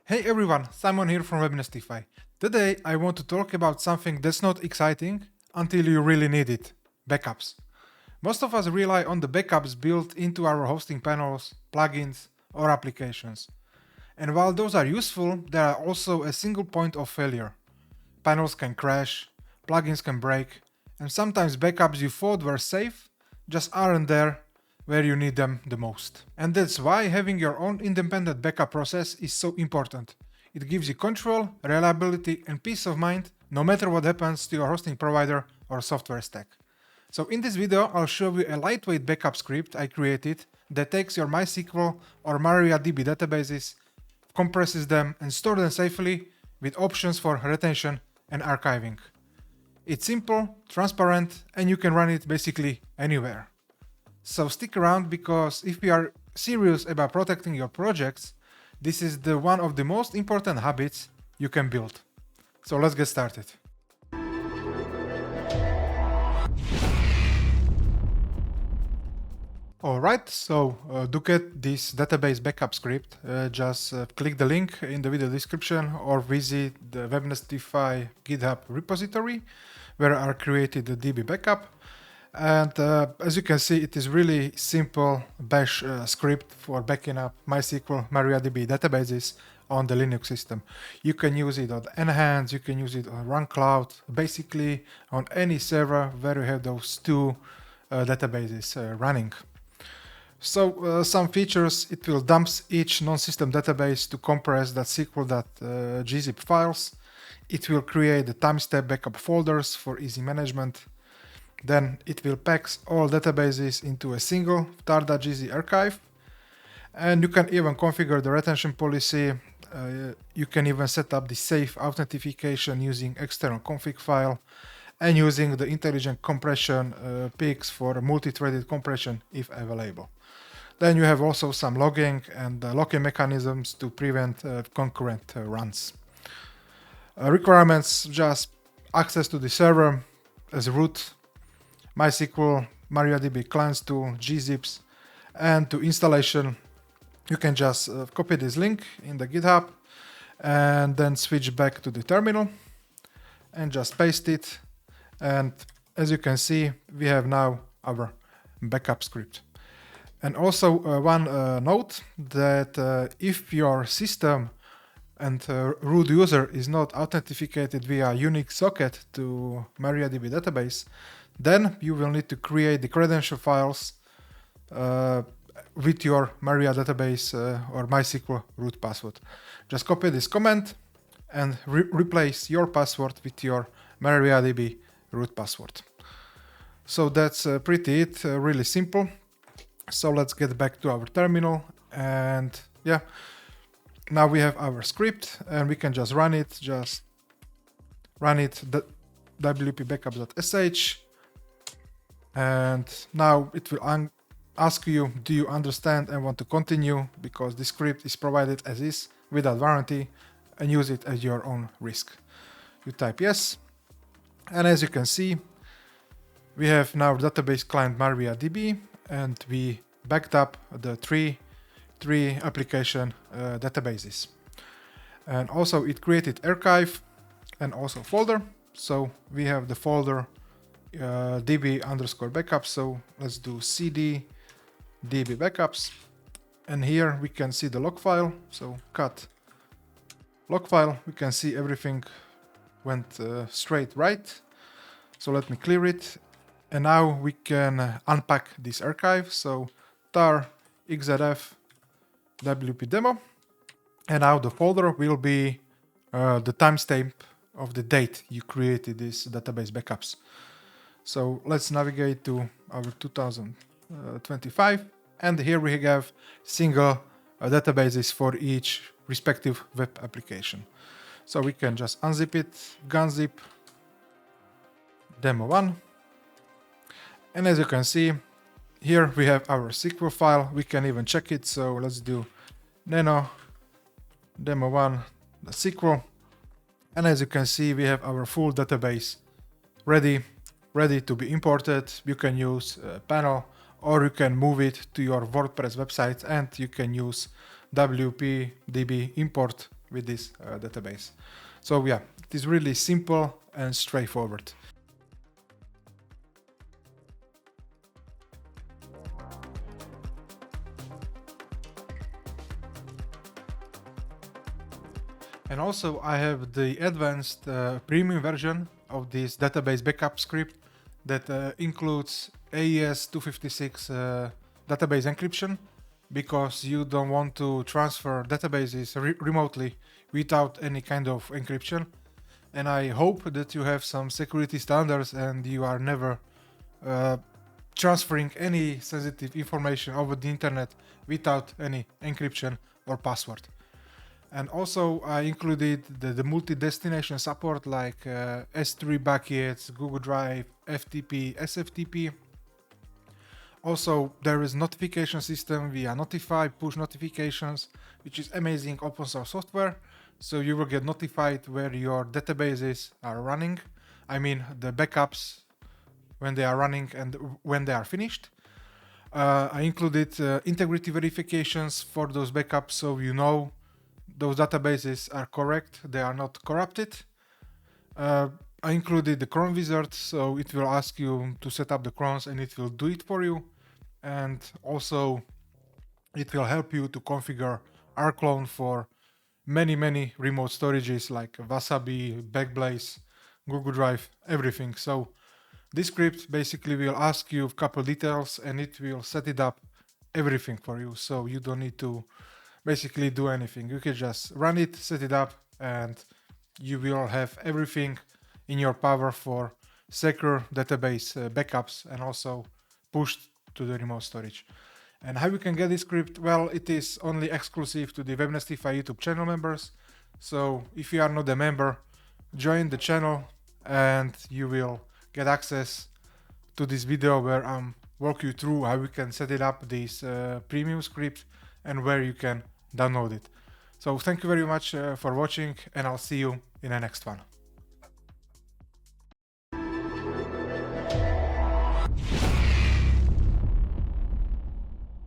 Hey everyone, Simon here from Webnestify. Today I want to talk about something that's not exciting until you really need it: backups. Most of us rely on the backups built into our hosting panels, plugins, or applications. And while those are useful, there are also a single point of failure. Panels can crash, plugins can break, and sometimes backups you thought were safe just aren't there where you need them the most. And that's why having your own independent backup process is so important. It gives you control, reliability, and peace of mind no matter what happens to your hosting provider or software stack. So in this video, I'll show you a lightweight backup script I created that takes your MySQL or MariaDB databases, compresses them, and stores them safely with options for retention and archiving. It's simple, transparent, and you can run it basically anywhere. So stick around, because if you are serious about protecting your projects, this is one of the most important habits you can build. So let's get started. Alright, so to get this database backup script, just click the link in the video description or visit the Webnestify GitHub repository where I created the DB backup. And as you can see, it is really simple bash script for backing up MySQL, MariaDB databases on the Linux system. You can use it on Enhance, you can use it on Run Cloud, basically on any server where you have those two databases running. So some features: it will dump each non-system database to compress that SQL.gzip files. It will create the timestamp backup folders for easy management. Then it will pack all databases into a single tar.gz archive. And you can even configure the retention policy. You can even set up the safe authentication using external config file and using the intelligent compression peaks for multi-threaded compression if available. Then you have also some logging and locking mechanisms to prevent concurrent runs. Requirements: just access to the server as root, MySQL, MariaDB clients tool, gzips, and to installation, you can just copy this link in the GitHub and then switch back to the terminal and just paste it. And as you can see, we have now our backup script. And also one note that if your system and root user is not authenticated via Unix socket to MariaDB database, then you will need to create the credential files with your Maria database or MySQL root password. Just copy this command and replace your password with your MariaDB root password. So that's pretty it, really simple. So let's get back to our terminal, and yeah, now we have our script and we can just run it. Just run it wp backup.sh, and now it will ask you, do you understand and want to continue, because the script is provided as is without warranty, and use it at your own risk. You type yes, and as you can see, we have now database client MariaDB, and we backed up the three application databases. And also it created archive and also folder. So we have the folder db_backup. So let's do cd db backups, and here we can see the log file. So cut log file, we can see everything went straight right. So let me clear it. And now we can unpack this archive. So tar xzf wp demo, and now the folder will be the timestamp of the date you created this database backups. So let's navigate to our 2025, and here we have single databases for each respective web application. So we can just unzip it, gunzip demo1. And as you can see, here we have our SQL file. We can even check it. So let's do nano demo1 SQL. And as you can see, we have our full database ready to be imported. You can use a panel, or you can move it to your WordPress website, and you can use wp-db import with this database. So yeah, it is really simple and straightforward. And also I have the advanced premium version of this database backup script that includes AES 256 database encryption, because you don't want to transfer databases remotely without any kind of encryption. And I hope that you have some security standards and you are never transferring any sensitive information over the internet without any encryption or password. And also I included the multi-destination support like S3 buckets, Google Drive, FTP, SFTP. Also there is notification system via Notify, push notifications, which is amazing open source software. So you will get notified where your databases are running. I mean the backups when they are running and when they are finished. I included integrity verifications for those backups, so you know those databases are correct, they are not corrupted. I included the Cron wizard, so it will ask you to set up the crons and it will do it for you. And also it will help you to configure rclone for many remote storages like Wasabi, Backblaze, Google Drive, everything. So this script basically will ask you a couple details and it will set it up everything for you. So you don't need to basically do anything. You can just run it, set it up, and you will have everything in your power for secure database backups and also pushed to the remote storage. And how you can get this script? Well, it is only exclusive to the Webnestify YouTube channel members. So if you are not a member, join the channel and you will get access to this video where I'm walk you through how you can set it up, this premium script, and where you can download it. So thank you very much for watching, and I'll see you in the next one.